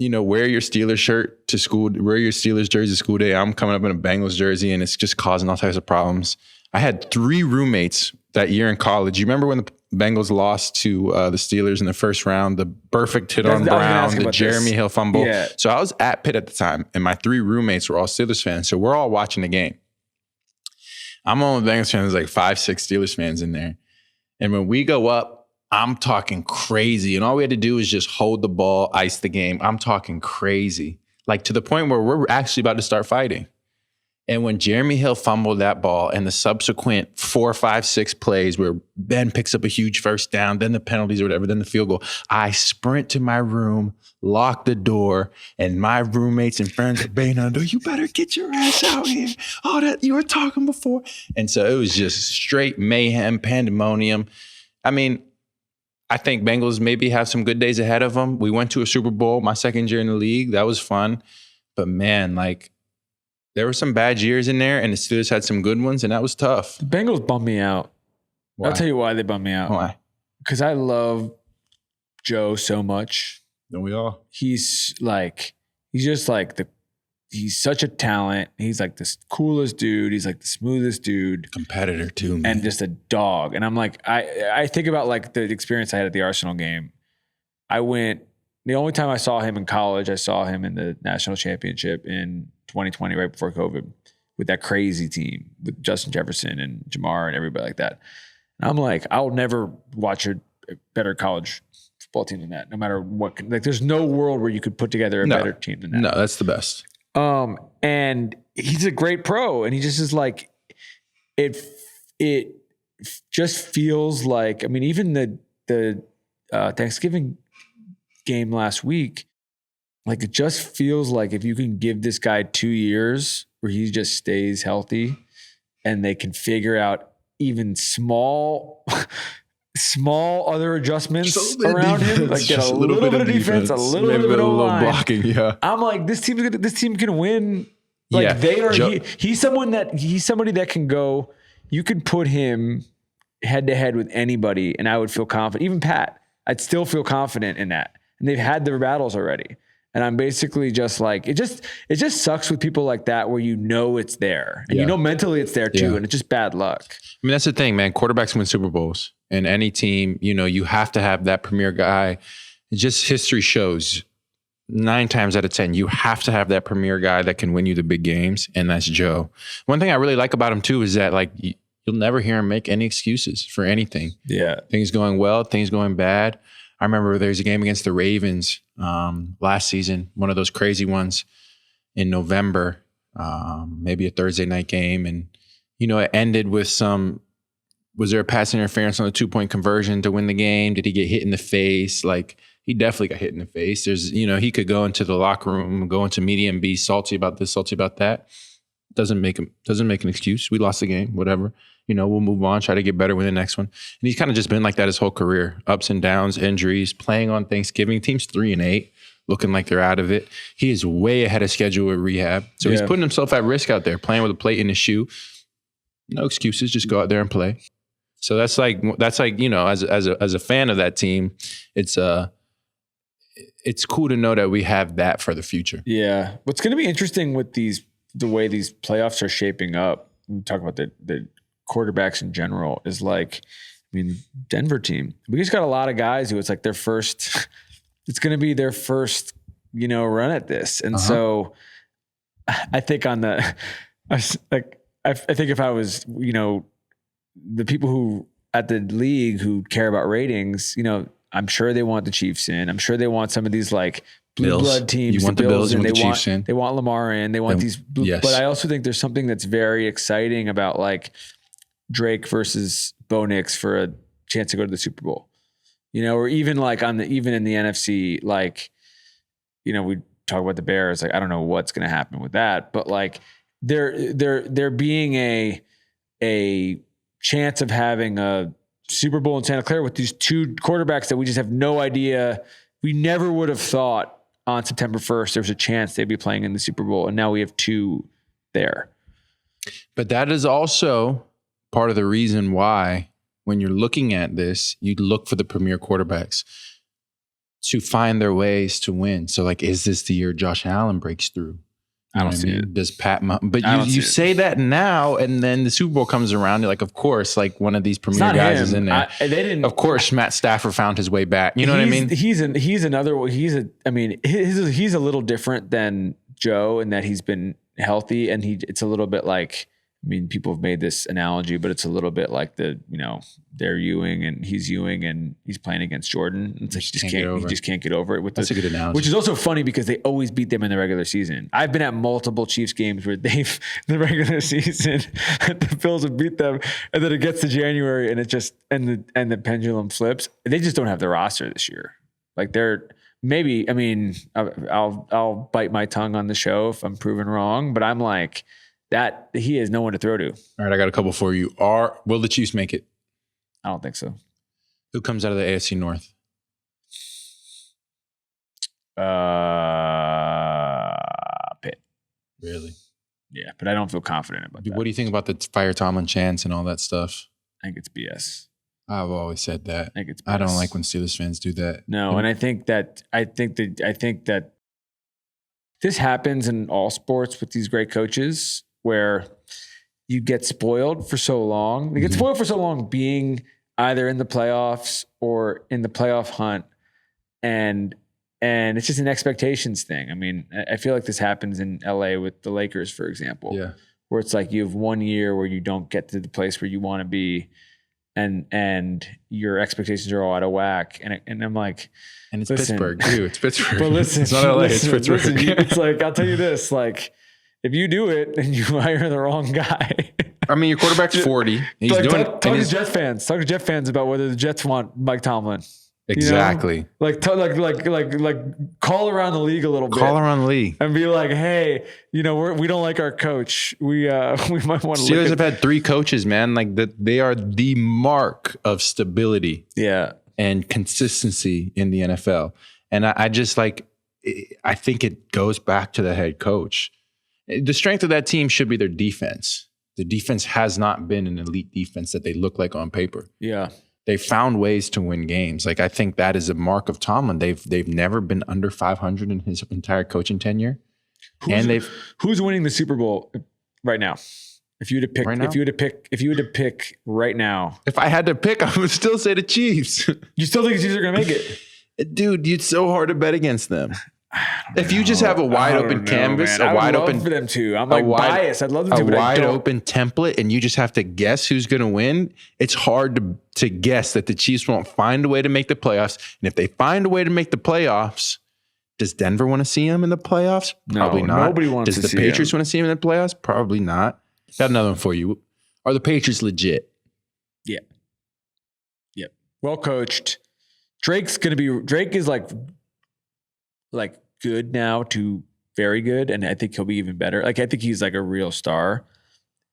Speaker 1: wear your Steelers shirt to school, wear your Steelers jersey to school day. I'm coming up in a Bengals jersey and it's just causing all types of problems. I had 3 roommates that year in college. You remember when the Bengals lost to the Steelers in the first round, the perfect hit on Brown, the Jeremy Hill fumble. Yeah. So I was at Pitt at the time, and my 3 roommates were all Steelers fans. So we're all watching the game. I'm on the Bengals fans, like 5, 6 Steelers fans in there. And when we go up I'm talking crazy. And all we had to do was just hold the ball, ice the game. I'm talking crazy. Like to the point where we're actually about to start fighting. And when Jeremy Hill fumbled that ball and the subsequent 4, 5, 6 plays where Ben picks up a huge first down, then the penalties or whatever, then the field goal, I sprint to my room, lock the door, and my roommates and friends are banging on the door. You better get your ass out here. All that you were talking before. And so it was just straight mayhem, pandemonium. I mean, I think Bengals maybe have some good days ahead of them. We went to a Super Bowl my second year in the league. That was fun. But man, like, there were some bad years in there, and the Steelers had some good ones, and that was tough.
Speaker 2: The Bengals bummed me out.
Speaker 1: Why?
Speaker 2: I'll tell you why they bummed me out.
Speaker 1: Why?
Speaker 2: Because I love Joe so much.
Speaker 1: Don't we all?
Speaker 2: He's such a talent. He's like the coolest dude. He's like the smoothest dude.
Speaker 1: Competitor too, man.
Speaker 2: And just a dog. And I'm like, I think about like the experience I had at the Arsenal game. The only time I saw him in college, I saw him in the national championship in 2020, right before COVID, with that crazy team with Justin Jefferson and Jamar and everybody like that. And I'm like, I'll never watch a better college football team than that, no matter what. Like, there's no world where you could put together a better team than that.
Speaker 1: No, that's the best.
Speaker 2: And he's a great pro, and he just is like, it just feels like, I mean, even the Thanksgiving game last week, like, it just feels like if you can give this guy 2 years where he just stays healthy and they can figure out even small other adjustments around him, like get a little bit of defense, a little bit of
Speaker 1: blocking. Yeah,
Speaker 2: I'm like, this team can win. Like, they are. He's somebody that can go. You could put him head to head with anybody, and I would feel confident. Even Pat, I'd still feel confident in that. And they've had their battles already. And I'm basically just like, it just sucks with people like that where you know it's there. And you know mentally it's there too. And it's just bad luck.
Speaker 1: I mean, that's the thing, man. Quarterbacks win Super Bowls. And any team, you have to have that premier guy. Just history shows 9 times out of 10, you have to have that premier guy that can win you the big games. And that's Joe. One thing I really like about him too is that, like, you'll never hear him make any excuses for anything. Yeah. Things going well, things going bad. I remember there's a game against the Ravens last season, one of those crazy ones in November, maybe a Thursday night game. And, it ended with was there a pass interference on a 2-point conversion to win the game? Did he get hit in the face? Like, he definitely got hit in the face. There's, he could go into the locker room, go into media and be salty about this, salty about that. Doesn't make an excuse. We lost the game, whatever. We'll move on, try to get better with the next one. And he's kind of just been like that his whole career. Ups and downs, injuries, playing on Thanksgiving. Team's 3-8, looking like they're out of it. He is way ahead of schedule with rehab. So he's putting himself at risk out there, playing with a plate in his shoe. No excuses, just go out there and play. So that's like as a fan of that team, it's cool to know that we have that for the future. Yeah.
Speaker 2: What's going to be interesting with the way these playoffs are shaping up, we talk about the quarterbacks in general, is like, I mean, Denver team, we just got a lot of guys who it's like it's going to be their first, run at this. And so I think I think if I was, the people who at the league who care about ratings, I'm sure they want the Chiefs in. I'm sure they want some of these like blue blood teams.
Speaker 1: You want the Bills, you want the Chiefs in.
Speaker 2: They want Lamar in. They want these blue, but I also think there's something that's very exciting about like Drake versus Bo Nix for a chance to go to the Super Bowl. Or even like even in the NFC, like, we talk about the Bears, like, I don't know what's going to happen with that, but like there being a chance of having a Super Bowl in Santa Clara with these 2 quarterbacks that we just have no idea. We never would have thought on September 1st there was a chance they'd be playing in the Super Bowl, and now we have 2 there.
Speaker 1: But that is also part of the reason why, when you're looking at this, you look for the premier quarterbacks to find their ways to win. So, like, is this the year Josh Allen breaks through? I don't see it. Does Pat? But you say that now, and then the Super Bowl comes around. You're like, of course, like one of these premier guys is in there. They didn't. Of course, Matt Stafford found his way back. You know what I mean?
Speaker 2: He's a little different than Joe in that he's been healthy, and it's a little bit like I mean, people have made this analogy, but it's a little bit like they're Ewing and he's Ewing and he's playing against Jordan. It's like he just can't get over it.
Speaker 1: That's a good analogy.
Speaker 2: Which is also funny because they always beat them in the regular season. I've been at multiple Chiefs games where they've the regular season the Bills have beat them, and then it gets to January and it just and the pendulum flips. They just don't have the roster this year. Like maybe. I mean, I'll bite my tongue on the show if I'm proven wrong, but I'm like. That he has no one to throw to.
Speaker 1: All right, I got a couple for you. Will the Chiefs make it?
Speaker 2: I don't think so.
Speaker 1: Who comes out of the AFC North?
Speaker 2: Pitt.
Speaker 1: Really?
Speaker 2: Yeah, but I don't feel confident about that.
Speaker 1: What do you think about the fire Tomlin chants and all that stuff?
Speaker 2: I think it's BS.
Speaker 1: I've always said that.
Speaker 2: I think it's BS.
Speaker 1: I don't like when Steelers fans do that.
Speaker 2: No, and I think that this happens in all sports with these great coaches where you get spoiled for so long. They get spoiled for so long being either in the playoffs or in the playoff hunt. And it's just an expectations thing. I mean, I feel like this happens in LA with the Lakers, for example, where it's like you have 1 year where you don't get to the place where you want to be and your expectations are all out of whack. And I'm like,
Speaker 1: and it's Pittsburgh too. It's Pittsburgh.
Speaker 2: But listen,
Speaker 1: it's not LA, it's Pittsburgh.
Speaker 2: It's like, I'll tell you this, like, if you do it and you hire the wrong guy.
Speaker 1: I mean, your quarterback's 40. He's
Speaker 2: talk to Jet fans. Talk to Jet fans about whether the Jets want Mike Tomlin.
Speaker 1: Exactly.
Speaker 2: You know? Like call around the league a little bit.
Speaker 1: Call around the league
Speaker 2: and be like, hey, we don't like our coach. We might want to.
Speaker 1: Steelers have had 3 coaches, man. Like they are the mark of stability.
Speaker 2: Yeah.
Speaker 1: And consistency in the NFL. And I just I think it goes back to the head coach. The strength of that team should be their defense. The defense has not been an elite defense that they look like on paper.
Speaker 2: Yeah.
Speaker 1: They found ways to win games. Like, I think that is a mark of Tomlin. They've never been under 500 in his entire coaching tenure.
Speaker 2: Who's winning the Super Bowl right now? If you had to pick,
Speaker 1: right now?
Speaker 2: if you had to pick right now,
Speaker 1: if I had to pick, I would still say the Chiefs.
Speaker 2: You still think the Chiefs are going to make it?
Speaker 1: Dude, it's so hard to bet against them. If you just have a wide open canvas,
Speaker 2: man.
Speaker 1: a wide open
Speaker 2: for them too. I'm like biased. I'd love them to, but
Speaker 1: wide open template, and you just have to guess who's going to win. It's hard to guess that the Chiefs won't find a way to make the playoffs. And if they find a way to make the playoffs, does Denver want to see them in the playoffs? Probably not.
Speaker 2: Nobody wants to see them.
Speaker 1: Does the Patriots want to see them in the playoffs? Probably not. Got another one for you. Are the Patriots legit?
Speaker 2: Yeah. Yep. Well coached. Drake is like good now to very good, and I think he'll be even better. Like, I think he's like a real star,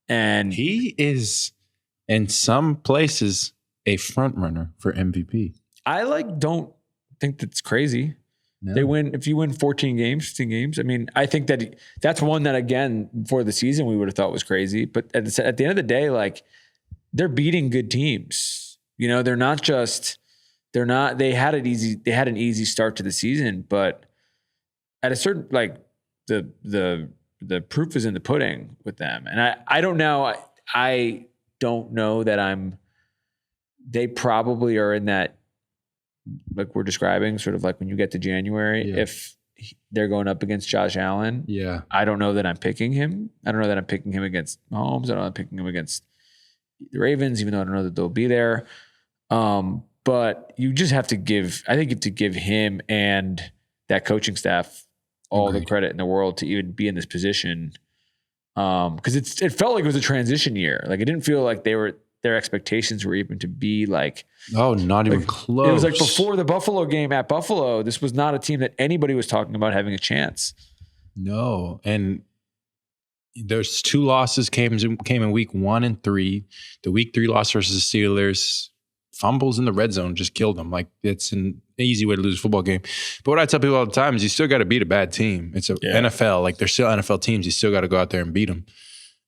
Speaker 2: and
Speaker 1: he is in some places a front runner for MVP.
Speaker 2: I don't think that's crazy. No. They win if you win 14 games, 15 games. I mean, I think that's one that, again, before the season we would have thought was crazy, but at the end of the day, like, they're beating good teams. You know, they had an easy start to the season, but at a certain, like, the proof is in the pudding with them. And I don't know. I don't know that they probably are in that, like we're describing, sort of like when you get to January, if they're going up against Josh Allen.
Speaker 1: Yeah.
Speaker 2: I don't know that I'm picking him. I don't know that I'm picking him against Mahomes. I don't know that I'm picking him against the Ravens, even though I don't know that they'll be there. But you just have to give him and that coaching staff all the credit in the world to even be in this position. Because it felt like it was a transition year. Like, it didn't feel like their expectations were even to be like,
Speaker 1: not even close.
Speaker 2: It was like before the Buffalo game at Buffalo, this was not a team that anybody was talking about having a chance.
Speaker 1: No. And those 2 losses came in week 1 and 3. The week 3 loss versus the Steelers, fumbles in the red zone just killed them. Like, it's an easy way to lose a football game. But what I tell people all the time is you still got to beat a bad team. It's NFL. Like, they're still NFL teams. You still got to go out there and beat them.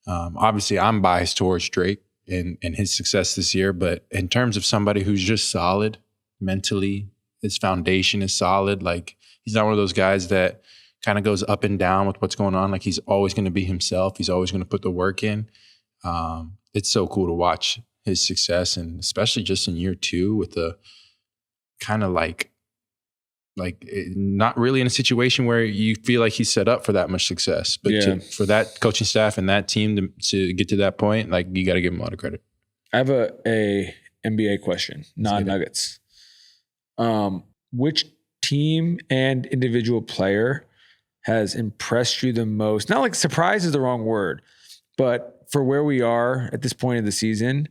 Speaker 1: Obviously, I'm biased towards Drake and his success this year. But in terms of somebody who's just solid mentally, his foundation is solid. Like, he's not one of those guys that kind of goes up and down with what's going on. Like, he's always going to be himself. He's always going to put the work in. It's so cool to watch his success, and especially just in year 2 with the kind of like not really in a situation where you feel like he's set up for that much success. But for that coaching staff and that team to get to that point, like, you got to give him a lot of credit.
Speaker 2: I have a NBA question, non-Nuggets. Which team and individual player has impressed you the most? Not like surprise is the wrong word, but for where we are at this point of the season,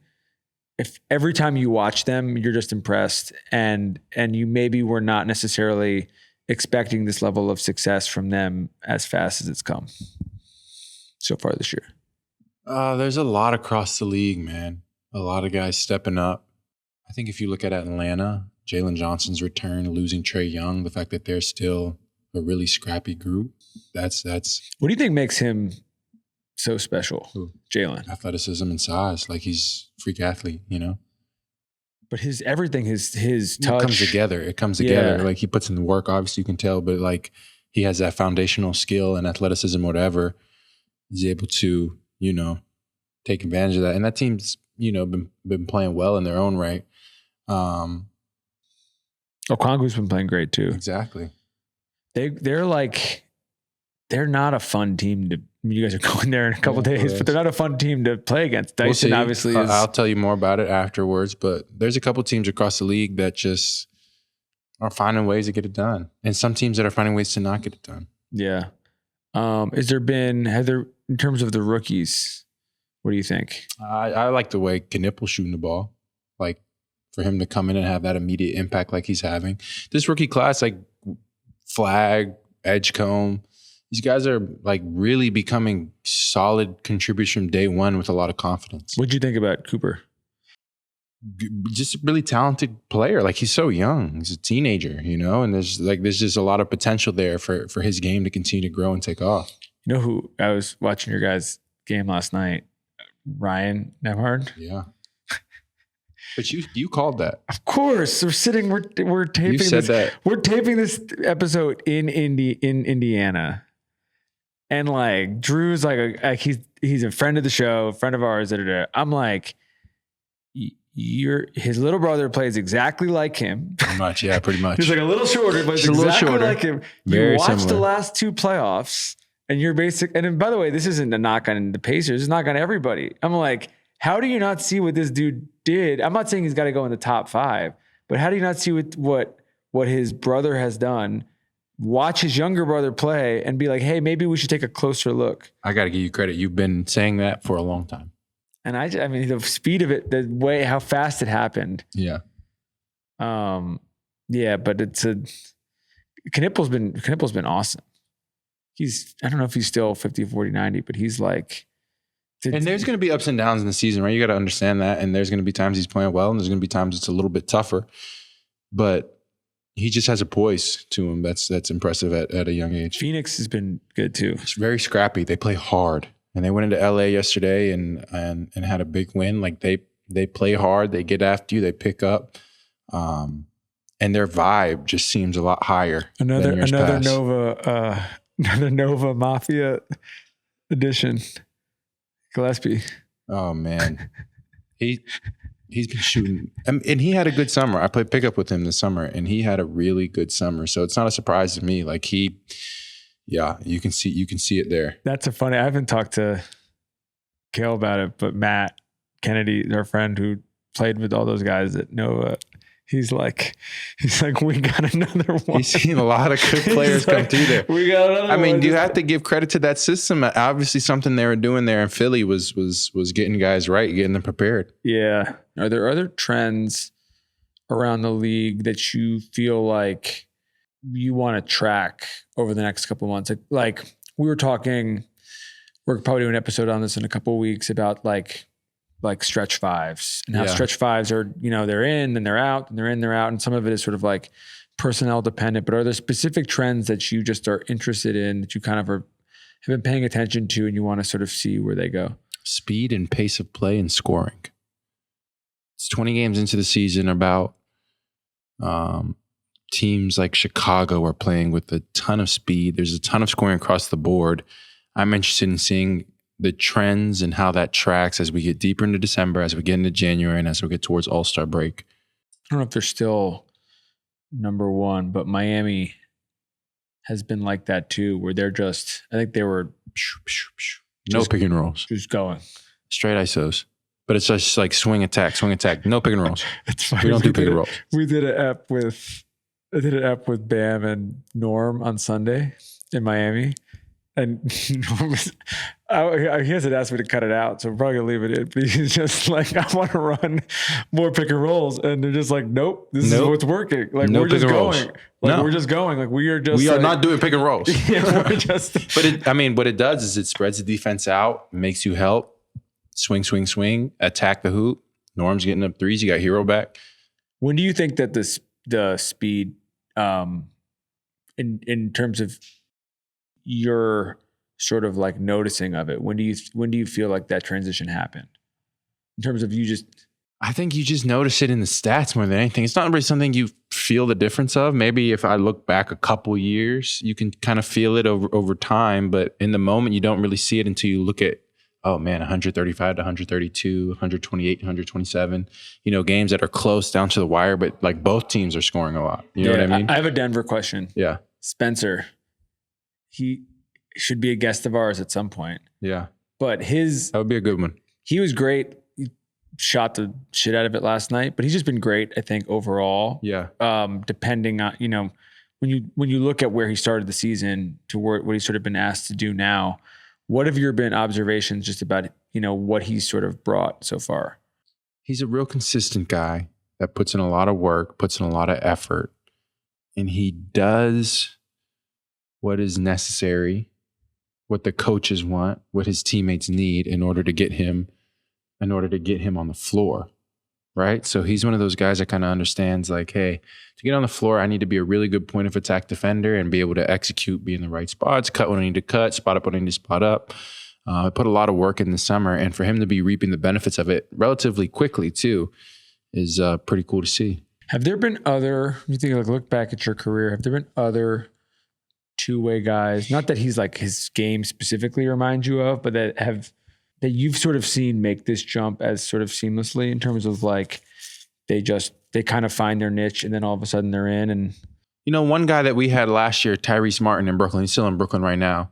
Speaker 2: if every time you watch them, you're just impressed and you maybe were not necessarily expecting this level of success from them as fast as it's come so far this year.
Speaker 1: There's a lot across the league, man. A lot of guys stepping up. I think if you look at Atlanta, Jalen Johnson's return, losing Trae Young, the fact that they're still a really scrappy group, that's.
Speaker 2: What do you think makes him so special? Jalen?
Speaker 1: Athleticism and size. Like, he's a freak athlete, you know?
Speaker 2: But his touch.
Speaker 1: It comes together. Like, he puts in the work, obviously you can tell, but like, he has that foundational skill and athleticism, whatever. He's able to, you know, take advantage of that. And that team's, you know, been playing well in their own right.
Speaker 2: Okongwu's been playing great too.
Speaker 1: Exactly.
Speaker 2: They're not a fun team to. You guys are going there in a couple days, but they're not a fun team to play against. Dyson obviously is.
Speaker 1: I'll tell you more about it afterwards, but there's a couple teams across the league that just are finding ways to get it done, and some teams that are finding ways to not get it done.
Speaker 2: Yeah. In terms of the rookies, what do you think?
Speaker 1: I like the way Knippel's shooting the ball. Like, for him to come in and have that immediate impact like he's having. This rookie class, like Flag, Edgecombe, these guys are like really becoming solid contributors from day one with a lot of confidence.
Speaker 2: What'd you think about Cooper?
Speaker 1: Just a really talented player. Like, he's so young. He's a teenager, you know, and there's just a lot of potential there for his game to continue to grow and take off.
Speaker 2: You know who I was watching your guys' game last night? Ryan Nemhard.
Speaker 1: Yeah. But you called that.
Speaker 2: Of course. We're taping
Speaker 1: you said
Speaker 2: this.
Speaker 1: That.
Speaker 2: We're taping this episode in Indiana. And like, Drew's like he's a friend of the show, a friend of ours. I'm like, his little brother plays exactly like him.
Speaker 1: Pretty much, yeah, pretty much.
Speaker 2: He's like a little shorter, but he's exactly like him. You watch the last two playoffs, and you're and by the way, this isn't a knock on the Pacers, it's a knock on everybody. I'm like, how do you not see what this dude did? I'm not saying he's got to go in the top 5, but how do you not see what his brother has done? Watch his younger brother play and be like, hey, maybe we should take a closer look.
Speaker 1: I got to give you credit. You've been saying that for a long time. And
Speaker 2: I mean, the speed of it, the way, how fast it happened.
Speaker 1: Yeah.
Speaker 2: Yeah, but Knippel's been awesome. I don't know if he's still 50, 40, 90, but he's like.
Speaker 1: And there's going to be ups and downs in the season, right? You got to understand that. And there's going to be times he's playing well, and there's going to be times it's a little bit tougher. But he just has a poise to him that's impressive at a young age.
Speaker 2: Phoenix has been good too.
Speaker 1: It's very scrappy. They play hard. And they went into LA yesterday and had a big win. Like, they play hard, they get after you, they pick up. And their vibe just seems a lot higher.
Speaker 2: Another Nova Mafia edition. Gillespie.
Speaker 1: Oh man. He's been shooting, and he had a good summer. I played pickup with him this summer, and he had a really good summer. So it's not a surprise to me. Like, you can see it there.
Speaker 2: That's I haven't talked to Kale about it, but Matt Kennedy, our friend who played with all those guys at Nova, he's like, we got another one.
Speaker 1: He's seen a lot of good players come through there.
Speaker 2: We got another one.
Speaker 1: I mean, you have to give credit to that system. Obviously, something they were doing there in Philly was getting guys right, getting them prepared.
Speaker 2: Yeah. Are there other trends around the league that you feel like you want to track over the next couple of months? Like we were talking, we're probably doing an episode on this in a couple of weeks about like stretch fives and how stretch fives are, they're in, then they're out, and they're in, they're out. And some of it is sort of like personnel dependent, but are there specific trends that you just are interested in that you kind of have been paying attention to and you want to sort of see where they go?
Speaker 1: Speed and pace of play and scoring. It's 20 games into the season. About teams like Chicago are playing with a ton of speed. There's a ton of scoring across the board. I'm interested in seeing the trends and how that tracks as we get deeper into December, as we get into January, and as we get towards All-Star break.
Speaker 2: I don't know if they're still number one, but Miami has been like that too, where they're just, I think they were
Speaker 1: No pick and rolls.
Speaker 2: just going.
Speaker 1: Straight ISOs. But it's just like swing attack. No pick and rolls.
Speaker 2: It's funny.
Speaker 1: We don't do pick and rolls.
Speaker 2: We did an app with Bam and Norm on Sunday in Miami. And Norm was, he hasn't asked me to cut it out, so I'm probably gonna leave it in. But he's just like, I want to run more pick and rolls, and they're just like, nope, this is what's working. Like we're just going, we're just going. Like we are just.
Speaker 1: We are not doing pick and rolls.
Speaker 2: Yeah, we're just.
Speaker 1: But what it does is it spreads the defense out, makes you help, swing, attack the hoop. Norm's getting up threes. You got Hero back.
Speaker 2: When do you think that the speed, in terms of your sort of like noticing of it, when do you feel like that transition happened in terms of
Speaker 1: I think you just notice it in the stats more than anything. It's not really something you feel the difference of. Maybe if I look back a couple years, you can kind of feel it over time, but in the moment you don't really see it until you look at, oh man, 135 to 132, 128, 127, games that are close down to the wire, but like both teams are scoring a lot. You know what I mean?
Speaker 2: I have a Denver question.
Speaker 1: Yeah.
Speaker 2: Spencer, he should be a guest of ours at some point.
Speaker 1: Yeah.
Speaker 2: But that
Speaker 1: would be a good one.
Speaker 2: He was great. He shot the shit out of it last night, but he's just been great, I think, overall.
Speaker 1: Yeah.
Speaker 2: Depending on, when you look at where he started the season to what he's sort of been asked to do now, what have your been observations just about, what he's sort of brought so far?
Speaker 1: He's a real consistent guy that puts in a lot of work, puts in a lot of effort, and he does what is necessary, what the coaches want, what his teammates need in order to get him on the floor, right? So he's one of those guys that kind of understands like, hey, to get on the floor, I need to be a really good point of attack defender and be able to execute, be in the right spots, cut when I need to cut, spot up when I need to spot up. I put a lot of work in the summer, and for him to be reaping the benefits of it relatively quickly too is pretty cool to see.
Speaker 2: Have there been you think like look back at your career, have there been other two-way guys, not that he's like his game specifically reminds you of, but that you've sort of seen make this jump as sort of seamlessly in terms of like they kind of find their niche and then all of a sudden they're in? And
Speaker 1: one guy that we had last year, Tyrese Martin in Brooklyn, he's still in Brooklyn right now,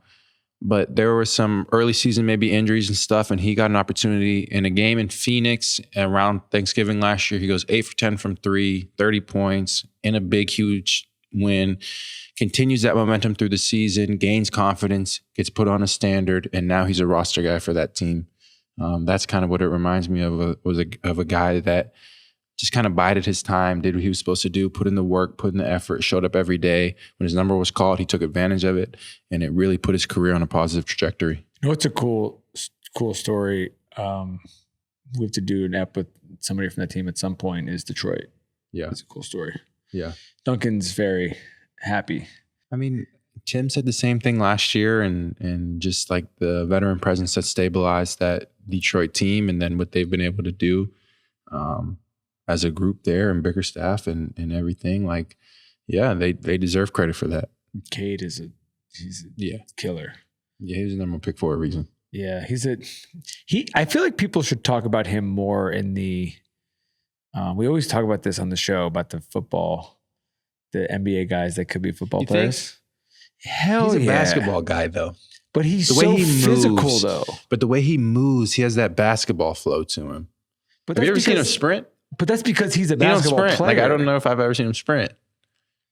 Speaker 1: but there were some early season maybe injuries and stuff, and he got an opportunity in a game in Phoenix around Thanksgiving last year. He goes 8 for 10 from 3, 30 points in a big, huge win, continues that momentum through the season, gains confidence, gets put on a standard, and now he's a roster guy for that team. That's kind of what it reminds me of a guy that just kind of bided his time, did what he was supposed to do, put in the work, put in the effort, showed up every day. When his number was called, he took advantage of it, and it really put his career on a positive trajectory.
Speaker 2: It's a cool story. We have to do an app with somebody from that team at some point is Detroit.
Speaker 1: Yeah.
Speaker 2: It's a cool story.
Speaker 1: Yeah.
Speaker 2: Duncan's very happy.
Speaker 1: I mean, Tim said the same thing last year, and just like the veteran presence that stabilized that Detroit team, and then what they've been able to do as a group there and bigger staff and everything. Like, yeah, they deserve credit for that.
Speaker 2: Cade he's a killer.
Speaker 1: Yeah, he was the number one pick for a reason.
Speaker 2: Yeah, I feel like people should talk about him more in the. We always talk about this on the show about the NBA guys that could be football players. Hell
Speaker 1: he's a
Speaker 2: yeah.
Speaker 1: basketball guy though.
Speaker 2: But he's physical though.
Speaker 1: But the way he moves, he has that basketball flow to him. Have you ever seen him sprint?
Speaker 2: But that's because he's a basketball player.
Speaker 1: Like, I don't know if I've ever seen him sprint.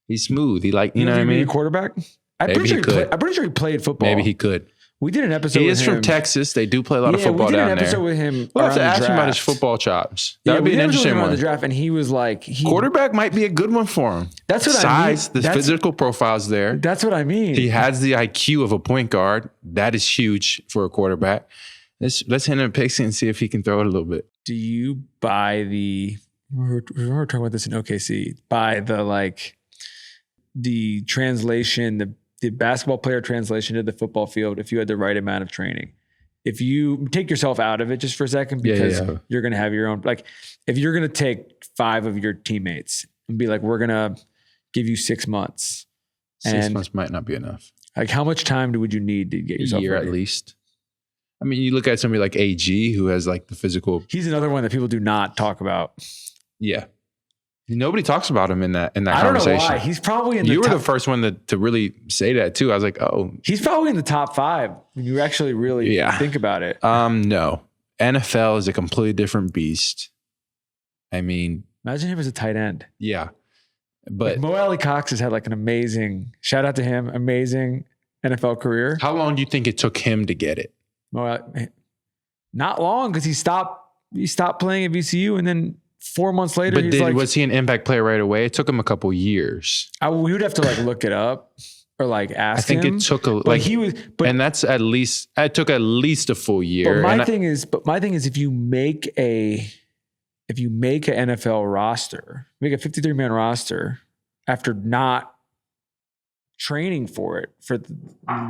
Speaker 1: He's smooth. He know what I mean?
Speaker 2: A quarterback? I'm pretty sure he played football.
Speaker 1: Maybe he could.
Speaker 2: We did an episode with him.
Speaker 1: He is from Texas. They do play a lot of football down there.
Speaker 2: We did an episode with him.
Speaker 1: We'll have to ask him about his football chops. That would be an interesting one.
Speaker 2: The draft, and he was like,
Speaker 1: quarterback might be a good one for him.
Speaker 2: That's what I mean.
Speaker 1: The physical profile's there.
Speaker 2: That's what I mean.
Speaker 1: He has the IQ of a point guard. That is huge for a quarterback. Let's hand him a pixie and see if he can throw it a little bit.
Speaker 2: Do you buy we were talking about this in OKC, buy the translation, the basketball player translation to the football field if you had the right amount of training? If you take yourself out of it just for a second, because you're going to have your own, like if you're going to take 5 of your teammates and be like, we're going to give you 6 months.
Speaker 1: 6 months might not be enough.
Speaker 2: Like how much time would you need to get yourself
Speaker 1: a year
Speaker 2: ready?
Speaker 1: At least. I mean, you look at somebody like AG who has like the physical.
Speaker 2: He's another one that people do not talk about.
Speaker 1: Yeah. Nobody talks about him in that
Speaker 2: I don't
Speaker 1: conversation.
Speaker 2: know why. He's probably in the
Speaker 1: You were
Speaker 2: top,
Speaker 1: the first one to really say that too. I was like, oh,
Speaker 2: he's probably in the top 5 when you actually really think about it.
Speaker 1: No. NFL is a completely different beast. I mean,
Speaker 2: imagine him as a tight end.
Speaker 1: Yeah. But
Speaker 2: Mo Alley Cox has had like an amazing, shout out to him, amazing NFL career.
Speaker 1: How long do you think it took him to get it?
Speaker 2: Not long, because he stopped playing at VCU, and then 4 months later,
Speaker 1: was he an impact player right away? It took him a couple years.
Speaker 2: We would have to like look it up or like ask him.
Speaker 1: I think it took and that's it took at least a full year.
Speaker 2: But my thing is, if you make an NFL roster, make a 53-man roster after not training for it for the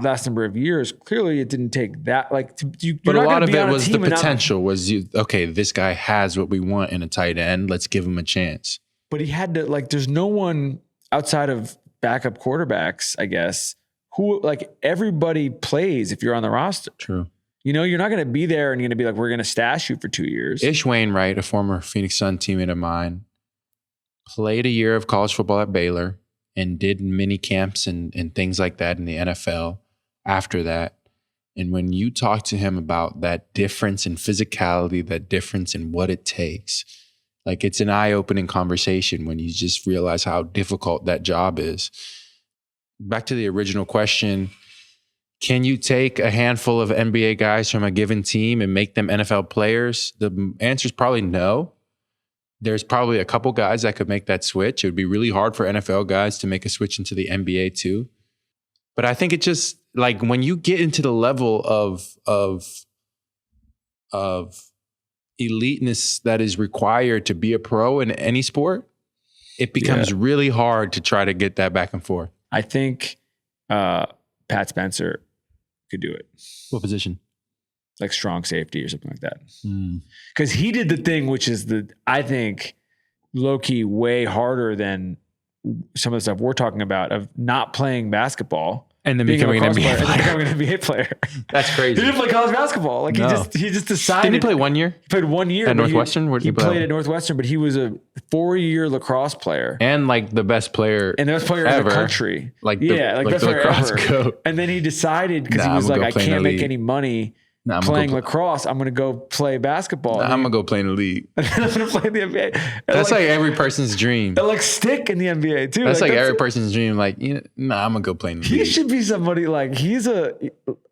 Speaker 2: last number of years, clearly it didn't take that.
Speaker 1: But a lot of it was the potential. This guy has what we want in a tight end. Let's give him a chance.
Speaker 2: But he had to there's no one outside of backup quarterbacks, I guess, who everybody plays if you're on the roster.
Speaker 1: True.
Speaker 2: You're not going to be there and you're going to be like, we're going to stash you for 2 years.
Speaker 1: Ish Wainwright, a former Phoenix Sun teammate of mine, played a year of college football at Baylor and did mini camps and things like that in the NFL after that. And when you talk to him about that difference in physicality, that difference in what it takes, it's an eye-opening conversation when you just realize how difficult that job is. Back to the original question, can you take a handful of NBA guys from a given team and make them NFL players? The answer is probably no. There's probably a couple guys that could make that switch. It would be really hard for NFL guys to make a switch into the NBA too. But I think it just when you get into the level of eliteness that is required to be a pro in any sport, it becomes really hard to try to get that back and forth.
Speaker 2: I think Pat Spencer could do it.
Speaker 1: What position?
Speaker 2: Like strong safety or something like that. Because he did the thing, which is I think low-key way harder than some of the stuff we're talking about, of not playing basketball
Speaker 1: and then becoming an
Speaker 2: NBA player.
Speaker 1: That's crazy.
Speaker 2: He didn't play college basketball. He just decided.
Speaker 1: Didn't he play 1 year?
Speaker 2: He played 1 year
Speaker 1: at Northwestern. Where did he play?
Speaker 2: Played at Northwestern, but he was a 4-year lacrosse player
Speaker 1: and the best player
Speaker 2: ever in the country.
Speaker 1: The best lacrosse goat.
Speaker 2: And then he decided, because he was like, I can't make any money playing lacrosse, I'm going to go play basketball.
Speaker 1: I'm going to go play in the league.
Speaker 2: And then I'm going to play in the NBA.
Speaker 1: That's every person's dream.
Speaker 2: And stick in the NBA too.
Speaker 1: That's every person's dream. I'm going to go play in the league.
Speaker 2: He should be somebody he's him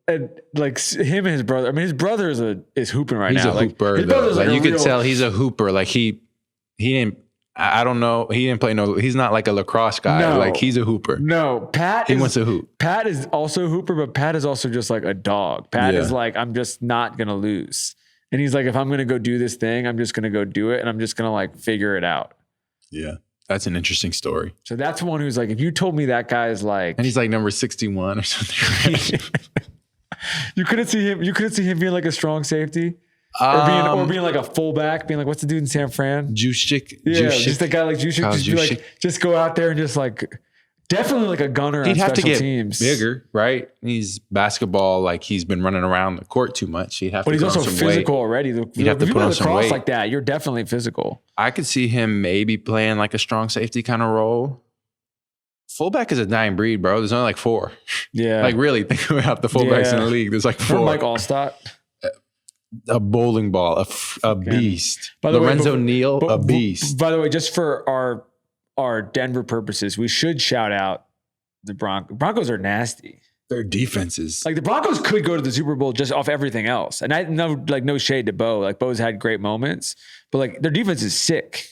Speaker 2: and his brother. I mean, his brother is hooping right now.
Speaker 1: He's a hooper. You could tell he's a hooper. He didn't. I don't know. He didn't play he's not like a lacrosse guy.
Speaker 2: No,
Speaker 1: he's a hooper.
Speaker 2: No,
Speaker 1: He wants to hoop.
Speaker 2: Pat is also a hooper, but Pat is also just like a dog. Pat is I'm just not going to lose. And he's like, if I'm going to go do this thing, I'm just going to go do it. And I'm just going to figure it out.
Speaker 1: Yeah. That's an interesting story.
Speaker 2: So that's one who's if you told me that guy is
Speaker 1: and he's number 61 or something.
Speaker 2: You couldn't see him being a strong safety. Or being a fullback, being what's the dude in San Fran?
Speaker 1: Juszczyk.
Speaker 2: Yeah, just a guy like Juszczyk. Just go out there and just definitely a gunner.
Speaker 1: He'd
Speaker 2: on
Speaker 1: have to get
Speaker 2: teams.
Speaker 1: Bigger, right? He's basketball, he's been running around the court too much. He'd have
Speaker 2: but
Speaker 1: to
Speaker 2: he's also physical
Speaker 1: weight.
Speaker 2: Already.
Speaker 1: He'd have to put on some weight.
Speaker 2: Like that, you're definitely physical.
Speaker 1: I could see him maybe playing a strong safety kind of role. Fullback is a dying breed, bro. There's only 4.
Speaker 2: Yeah.
Speaker 1: Really, think about the fullbacks in the league. There's 4.
Speaker 2: Or Mike Allstott.
Speaker 1: A bowling ball, a beast. Lorenzo Neal, a beast.
Speaker 2: By the way, just for our Denver purposes, we should shout out the Broncos. Broncos are nasty.
Speaker 1: Their defenses.
Speaker 2: The Broncos could go to the Super Bowl just off everything else. And I know, no shade to Bo. Bo's had great moments, but their defense is sick.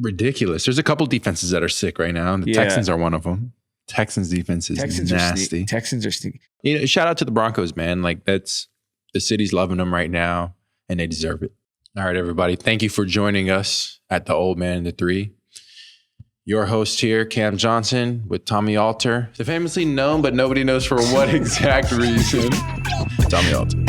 Speaker 1: Ridiculous. There's a couple defenses that are sick right now. The Texans are one of them. Texans defense is nasty.
Speaker 2: Texans are sneaky.
Speaker 1: Shout out to the Broncos, man. That's the city's loving them right now, and they deserve it. All right, everybody. Thank you for joining us at the Old Man and the Three. Your host here, Cam Johnson, with Tommy Alter, the famously known, but nobody knows for what exact reason, Tommy Alter.